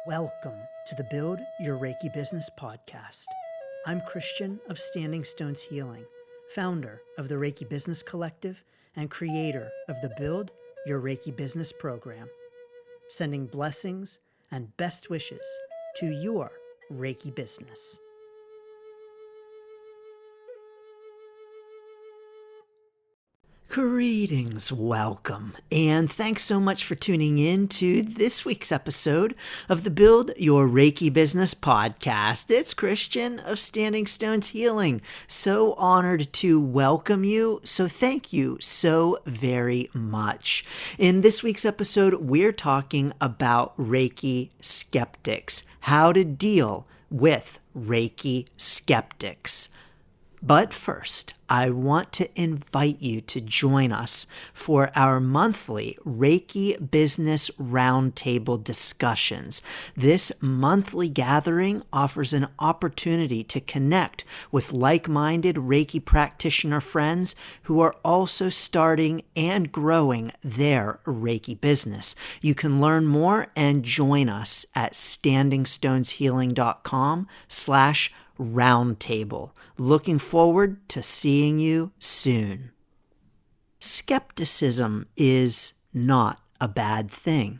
Welcome to the Build Your Reiki Business podcast. I'm Christian of Standing Stones Healing, founder of the Reiki Business Collective and creator of the Build Your Reiki Business program, sending blessings and best wishes to your Reiki business. Greetings, welcome, and thanks so much for tuning in to this week's episode of the Build Your Reiki Business podcast. It's Christian of Standing Stones Healing. So honored to welcome you. So thank you so very much. In this week's episode, we're talking about Reiki Skeptics, how to deal with Reiki Skeptics. But first, I want to invite you to join us for our monthly Reiki Business Roundtable discussions. This monthly gathering offers an opportunity to connect with like-minded Reiki practitioner friends who are also starting and growing their Reiki business. You can learn more and join us at standingstoneshealing.com/roundtable. Looking forward to seeing you soon. Skepticism is not a bad thing.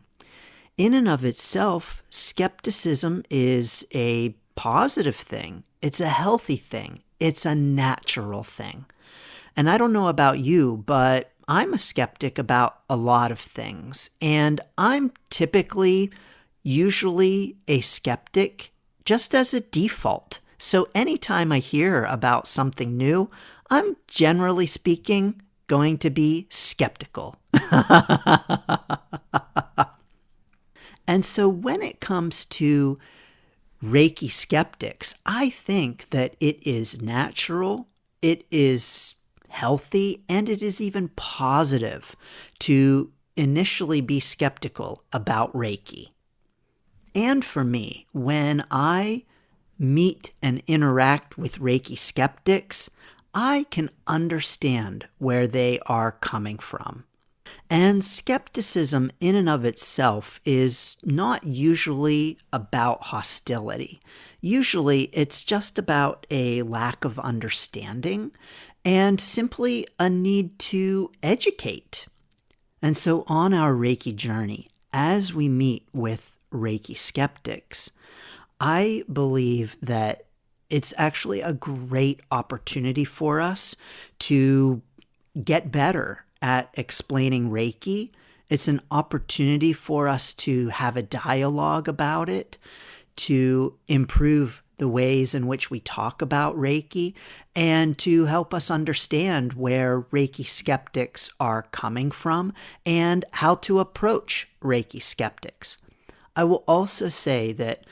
In and of itself, skepticism is a positive thing. It's a healthy thing. It's a natural thing. And I don't know about you, but I'm a skeptic about a lot of things. And I'm usually a skeptic just as a default. So anytime I hear about something new, I'm generally speaking going to be skeptical. And so when it comes to Reiki skeptics, I think that it is natural, it is healthy, and it is even positive to initially be skeptical about Reiki. And for me, when I meet and interact with Reiki skeptics, I can understand where they are coming from. And skepticism in and of itself is not usually about hostility. Usually it's just about a lack of understanding and simply a need to educate. And so on our Reiki journey, as we meet with Reiki skeptics, I believe that it's actually a great opportunity for us to get better at explaining Reiki. It's an opportunity for us to have a dialogue about it, to improve the ways in which we talk about Reiki, and to help us understand where Reiki skeptics are coming from and how to approach Reiki skeptics. I will also say that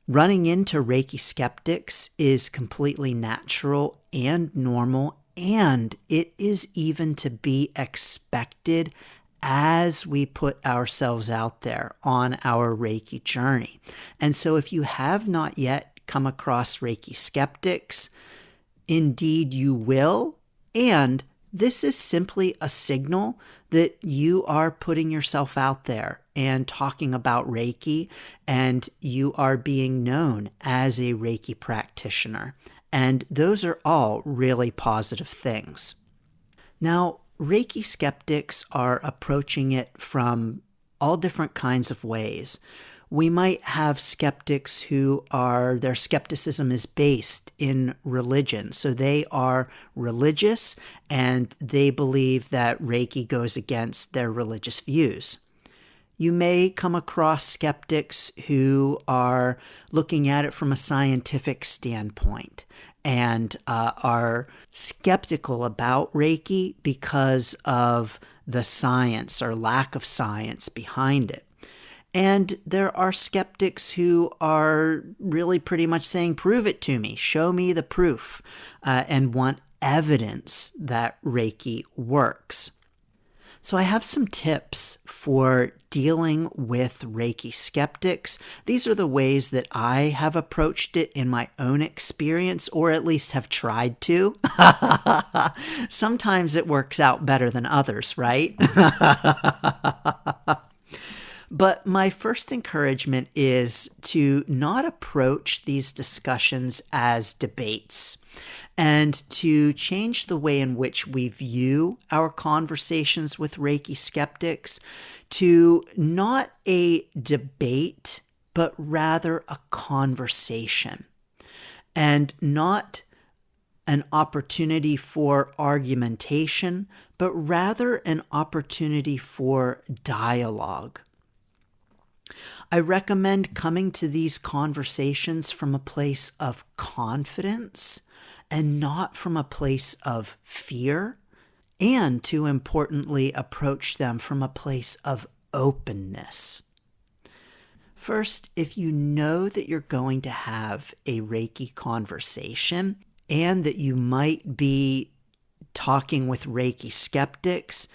running into Reiki skeptics is completely natural and normal, and it is even to be expected as we put ourselves out there on our Reiki journey. And so if you have not yet come across Reiki skeptics, indeed you will, and this is simply a signal that you are putting yourself out there and talking about Reiki, and you are being known as a Reiki practitioner. And those are all really positive things. Now, Reiki skeptics are approaching it from all different kinds of ways. We might have skeptics their skepticism is based in religion. So they are religious and they believe that Reiki goes against their religious views. You may come across skeptics who are looking at it from a scientific standpoint and are skeptical about Reiki because of the science or lack of science behind it. And there are skeptics who are really pretty much saying, prove it to me, show me the proof, and want evidence that Reiki works. So I have some tips for dealing with Reiki skeptics. These are the ways that I have approached it in my own experience, or at least have tried to. Sometimes it works out better than others, right? But my first encouragement is to not approach these discussions as debates and to change the way in which we view our conversations with Reiki skeptics to not a debate, but rather a conversation, and not an opportunity for argumentation, but rather an opportunity for dialogue. I recommend coming to these conversations from a place of confidence and not from a place of fear, and to importantly approach them from a place of openness. First, if you know that you're going to have a Reiki conversation and that you might be talking with Reiki skeptics,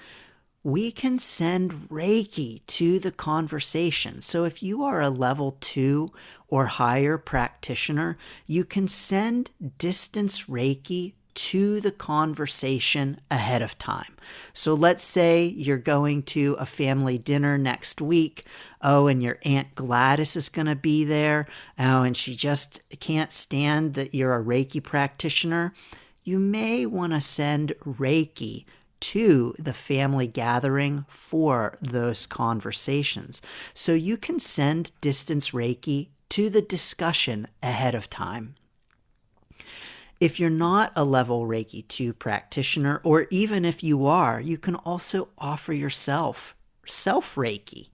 we can send Reiki to the conversation. So if you are a level 2 or higher practitioner, you can send distance Reiki to the conversation ahead of time. So let's say you're going to a family dinner next week. Oh, and your Aunt Gladys is going to be there. Oh, and she just can't stand that you're a Reiki practitioner. You may want to send Reiki to the family gathering for those conversations. So you can send distance Reiki to the discussion ahead of time. If you're not a level Reiki 2 practitioner, or even if you are, you can also offer yourself self-Reiki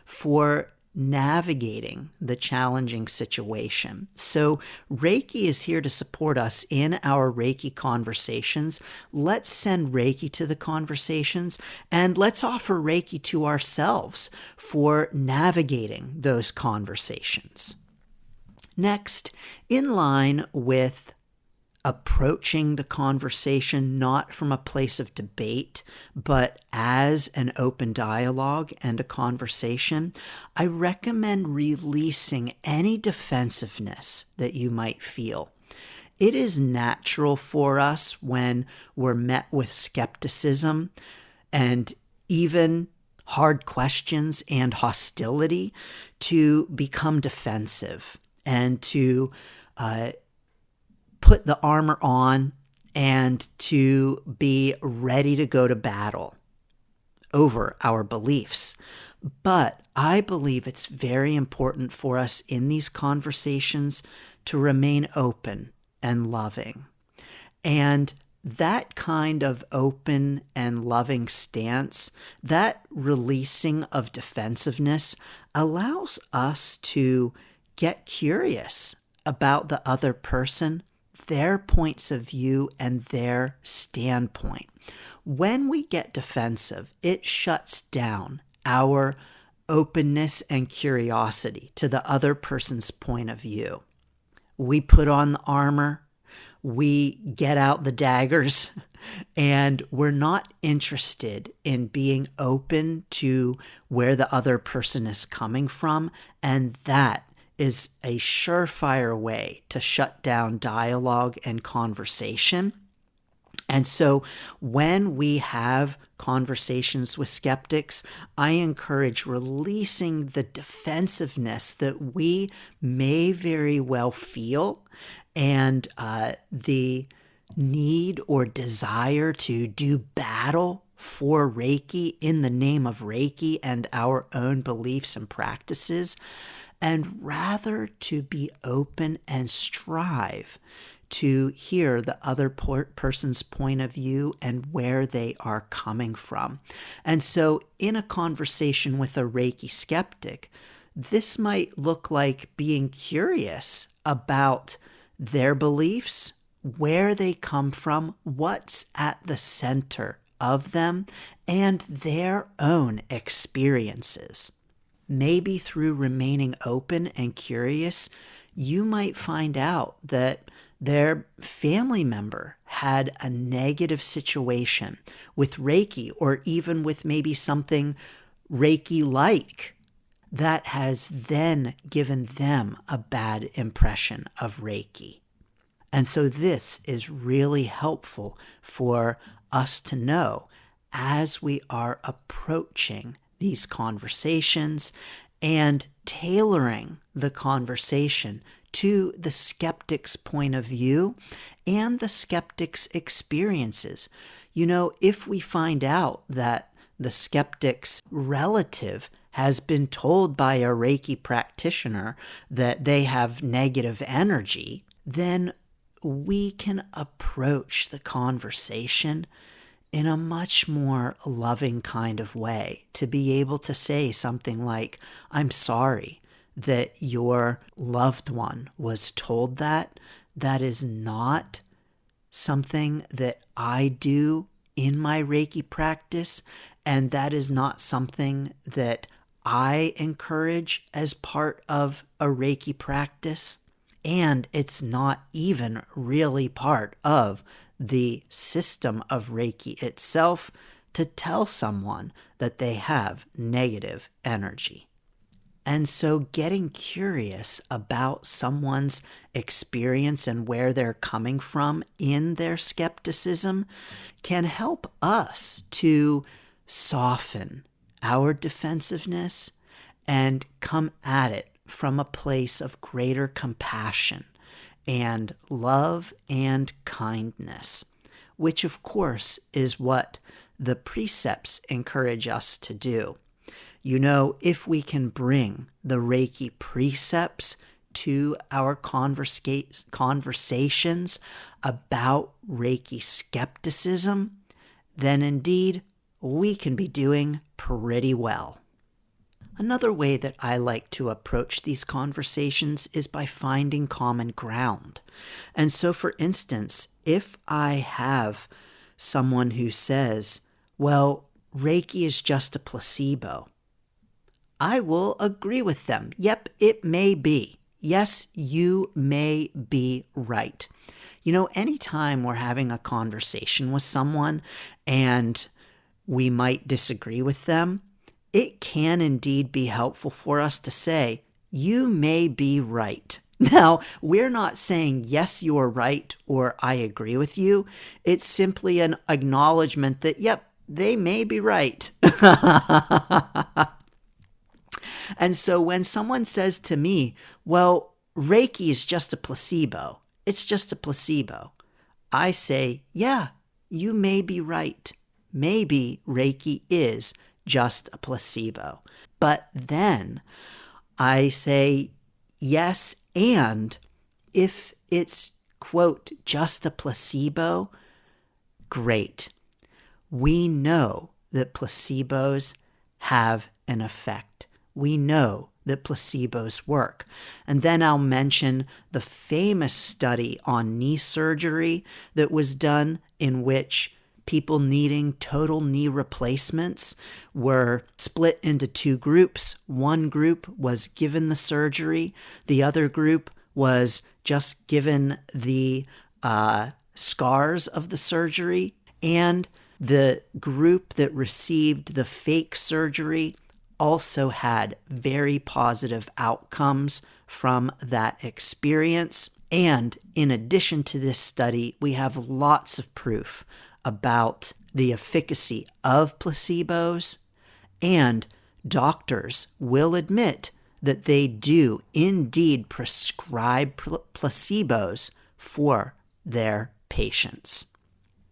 for navigating the challenging situation. So Reiki is here to support us in our Reiki conversations. Let's send Reiki to the conversations, and let's offer Reiki to ourselves for navigating those conversations. Next, in line with approaching the conversation not from a place of debate, but as an open dialogue and a conversation, I recommend releasing any defensiveness that you might feel. It is natural for us when we're met with skepticism and even hard questions and hostility to become defensive and to put the armor on and to be ready to go to battle over our beliefs. But I believe it's very important for us in these conversations to remain open and loving. And that kind of open and loving stance, that releasing of defensiveness, allows us to get curious about the other person, their points of view, and their standpoint. When we get defensive, it shuts down our openness and curiosity to the other person's point of view. We put on the armor, we get out the daggers, and we're not interested in being open to where the other person is coming from, and that is a surefire way to shut down dialogue and conversation. And so when we have conversations with skeptics, I encourage releasing the defensiveness that we may very well feel and the need or desire to do battle for Reiki in the name of Reiki and our own beliefs and practices, and rather to be open and strive to hear the other person's point of view and where they are coming from. And so in a conversation with a Reiki skeptic, this might look like being curious about their beliefs, where they come from, what's at the center of them, and their own experiences. Maybe through remaining open and curious, you might find out that their family member had a negative situation with Reiki, or even with maybe something Reiki-like, that has then given them a bad impression of Reiki. And so this is really helpful for us to know as we are approaching these conversations and tailoring the conversation to the skeptic's point of view and the skeptic's experiences. If we find out that the skeptic's relative has been told by a Reiki practitioner that they have negative energy, then we can approach the conversation in a much more loving kind of way, to be able to say something like, I'm sorry that your loved one was told that. That is not something that I do in my Reiki practice, and that is not something that I encourage as part of a Reiki practice. And it's not even really part of the system of Reiki itself to tell someone that they have negative energy. And so getting curious about someone's experience and where they're coming from in their skepticism can help us to soften our defensiveness and come at it from a place of greater compassion and love and kindness, which of course is what the precepts encourage us to do. If we can bring the Reiki precepts to our conversations about Reiki skepticism, then indeed we can be doing pretty well. Another way that I like to approach these conversations is by finding common ground. And so, for instance, if I have someone who says, well, Reiki is just a placebo, I will agree with them. Yep, it may be. Yes, you may be right. Anytime we're having a conversation with someone and we might disagree with them, it can indeed be helpful for us to say, you may be right. Now, we're not saying, yes, you're right, or I agree with you. It's simply an acknowledgement that, yep, they may be right. And so when someone says to me, well, Reiki is just a placebo, it's just a placebo, I say, yeah, you may be right. Maybe Reiki is just a placebo. But then I say, yes, and if it's, quote, just a placebo, great. We know that placebos have an effect. We know that placebos work. And then I'll mention the famous study on knee surgery that was done, in which people needing total knee replacements were split into two groups. One group was given the surgery. The other group was just given the scars of the surgery. And the group that received the fake surgery also had very positive outcomes from that experience. And in addition to this study, we have lots of proof about the efficacy of placebos, and doctors will admit that they do indeed prescribe placebos for their patients.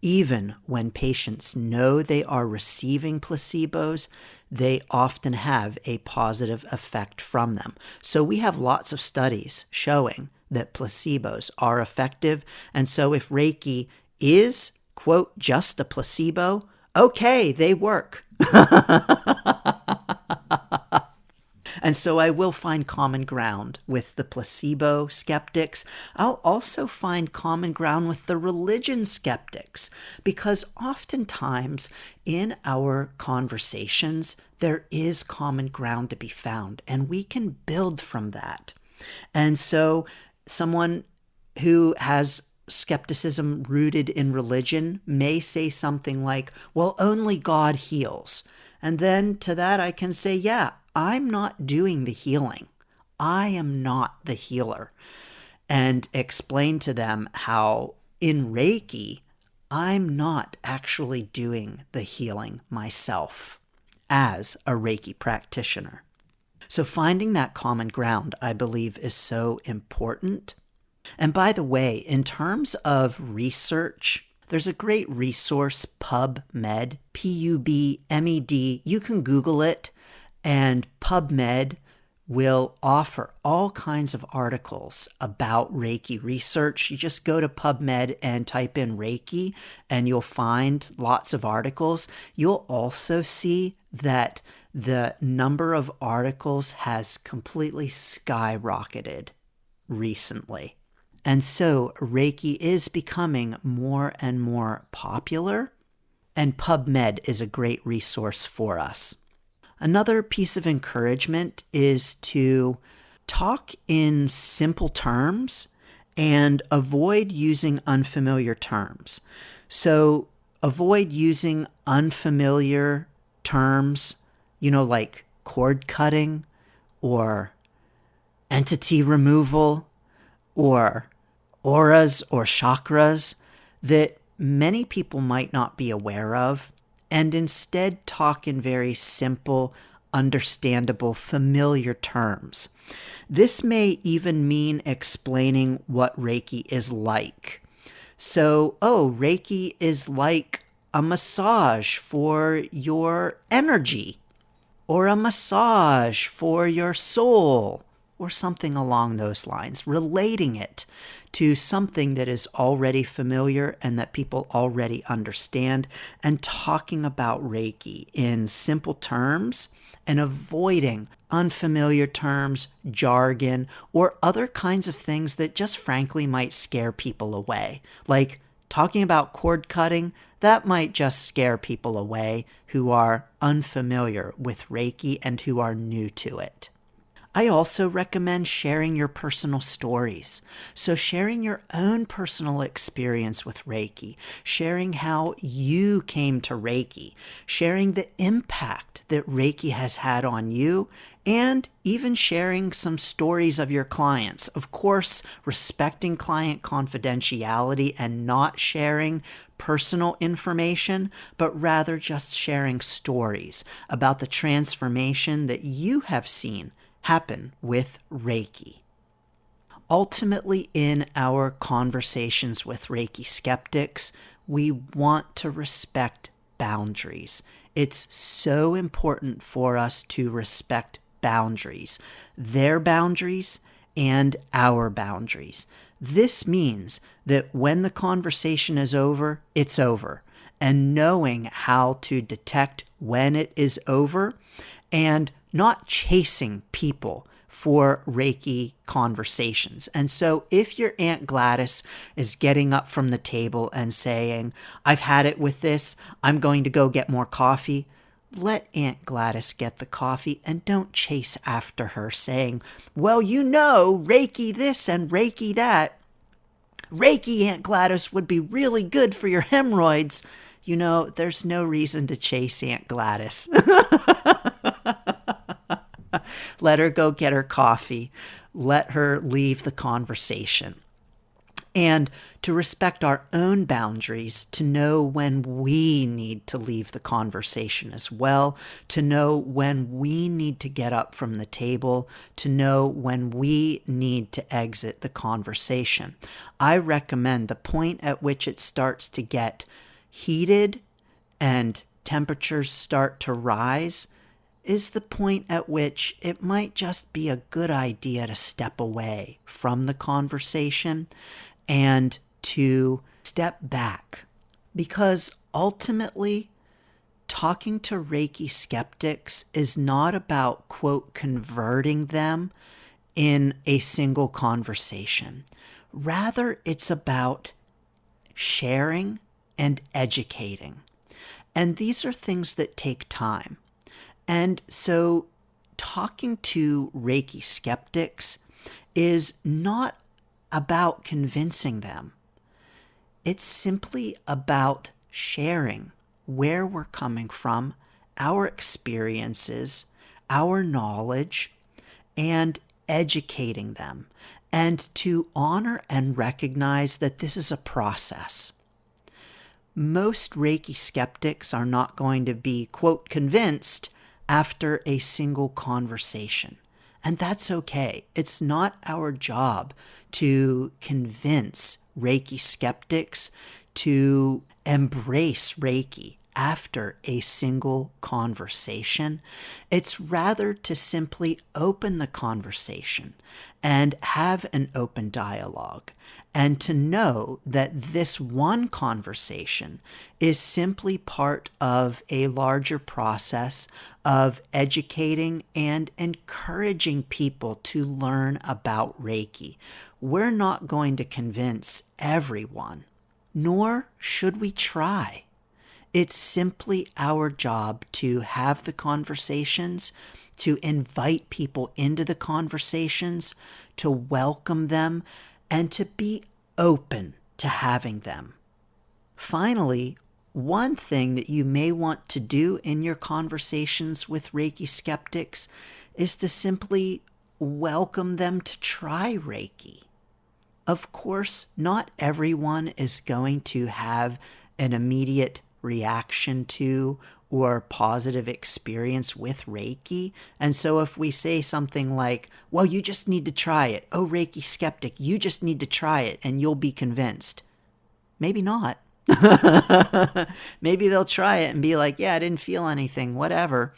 Even when patients know they are receiving placebos, they often have a positive effect from them. So we have lots of studies showing that placebos are effective. And so if Reiki is, quote, just a placebo, okay, they work. And so I will find common ground with the placebo skeptics. I'll also find common ground with the religion skeptics, because oftentimes in our conversations, there is common ground to be found, and we can build from that. And so someone who has skepticism rooted in religion may say something like, well, only God heals. And then to that I can say, yeah, I'm not doing the healing. I am not the healer. And explain to them how in Reiki, I'm not actually doing the healing myself. as a Reiki practitioner. So finding that common ground, I believe, is so important. And by the way, in terms of research, there's a great resource, PubMed, PubMed. You can Google it, and PubMed will offer all kinds of articles about Reiki research. You just go to PubMed and type in Reiki, and you'll find lots of articles. You'll also see that the number of articles has completely skyrocketed recently. And so Reiki is becoming more and more popular, and PubMed is a great resource for us. Another piece of encouragement is to talk in simple terms and avoid using unfamiliar terms. So avoid using unfamiliar terms, like cord cutting or entity removal or auras or chakras that many people might not be aware of, and instead talk in very simple, understandable, familiar terms. This may even mean explaining what Reiki is like. So, Reiki is like a massage for your energy, or a massage for your soul, or something along those lines, relating it to something that is already familiar and that people already understand, and talking about Reiki in simple terms and avoiding unfamiliar terms, jargon, or other kinds of things that just frankly might scare people away. Like talking about cord cutting, that might just scare people away who are unfamiliar with Reiki and who are new to it. I also recommend sharing your personal stories. So sharing your own personal experience with Reiki, sharing how you came to Reiki, sharing the impact that Reiki has had on you, and even sharing some stories of your clients. Of course, respecting client confidentiality and not sharing personal information, but rather just sharing stories about the transformation that you have seen happen with Reiki. Ultimately, in our conversations with Reiki skeptics, we want to respect boundaries. It's so important for us to respect boundaries, their boundaries and our boundaries. This means that when the conversation is over, it's over. And knowing how to detect when it is over and not chasing people for Reiki conversations. And so if your Aunt Gladys is getting up from the table and saying, I've had it with this, I'm going to go get more coffee, let Aunt Gladys get the coffee and don't chase after her saying, well, Reiki this and Reiki that. Reiki, Aunt Gladys, would be really good for your hemorrhoids. There's no reason to chase Aunt Gladys. Let her go get her coffee. Let her leave the conversation. And to respect our own boundaries, to know when we need to leave the conversation as well, to know when we need to get up from the table, to know when we need to exit the conversation. I recommend the point at which it starts to get heated and temperatures start to rise is the point at which it might just be a good idea to step away from the conversation and to step back. Because ultimately, talking to Reiki skeptics is not about, quote, converting them in a single conversation. Rather, it's about sharing and educating. And these are things that take time. And so talking to Reiki skeptics is not about convincing them. It's simply about sharing where we're coming from, our experiences, our knowledge, and educating them, and to honor and recognize that this is a process. Most Reiki skeptics are not going to be, quote, convinced after a single conversation. And that's okay. It's not our job to convince Reiki skeptics to embrace Reiki after a single conversation. It's rather to simply open the conversation and have an open dialogue, and to know that this one conversation is simply part of a larger process of educating and encouraging people to learn about Reiki. We're not going to convince everyone, nor should we try. It's simply our job to have the conversations, to invite people into the conversations, to welcome them, and to be open to having them. Finally, one thing that you may want to do in your conversations with Reiki skeptics is to simply welcome them to try Reiki. Of course, not everyone is going to have an immediate reaction to or positive experience with Reiki. And so if we say something like, well, you just need to try it. Oh, Reiki skeptic, you just need to try it and you'll be convinced. Maybe not. Maybe they'll try it and be like, yeah, I didn't feel anything, whatever.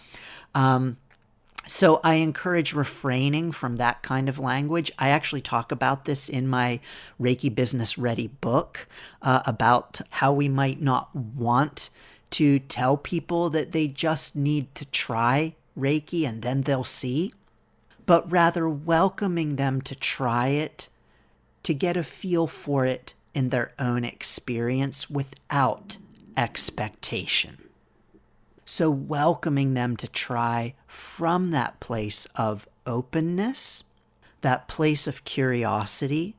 So I encourage refraining from that kind of language. I actually talk about this in my Reiki Business Ready book about how we might not want to tell people that they just need to try Reiki and then they'll see, but rather welcoming them to try it, to get a feel for it in their own experience without expectation. So welcoming them to try from that place of openness, that place of curiosity,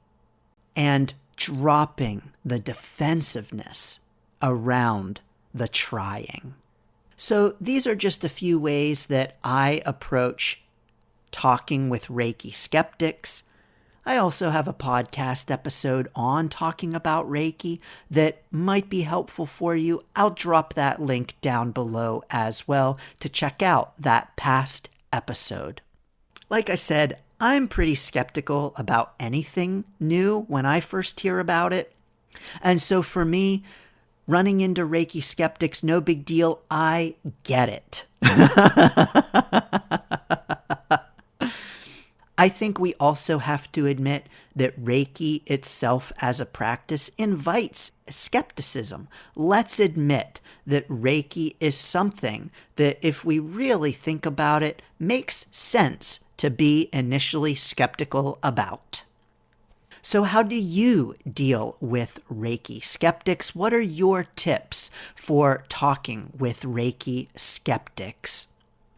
and dropping the defensiveness around the trying. So these are just a few ways that I approach talking with Reiki skeptics. I also have a podcast episode on talking about Reiki that might be helpful for you. I'll drop that link down below as well to check out that past episode. Like I said, I'm pretty skeptical about anything new when I first hear about it. And so for me, running into Reiki skeptics, no big deal. I get it. I think we also have to admit that Reiki itself as a practice invites skepticism. Let's admit that Reiki is something that, if we really think about it, makes sense to be initially skeptical about. So how do you deal with Reiki skeptics? What are your tips for talking with Reiki skeptics?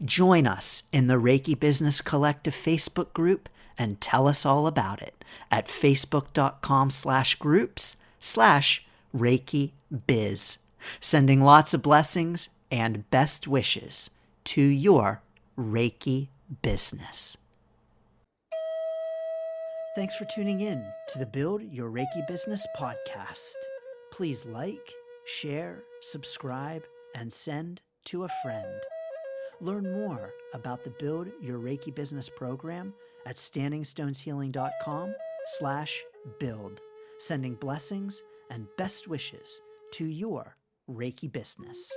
Join us in the Reiki Business Collective Facebook group and tell us all about it at facebook.com/groups/Reiki Biz. Sending lots of blessings and best wishes to your Reiki business. Thanks for tuning in to the Build Your Reiki Business podcast. Please like, share, subscribe, and send to a friend. Learn more about the Build Your Reiki Business program at standingstoneshealing.com/build. Sending blessings and best wishes to your Reiki business.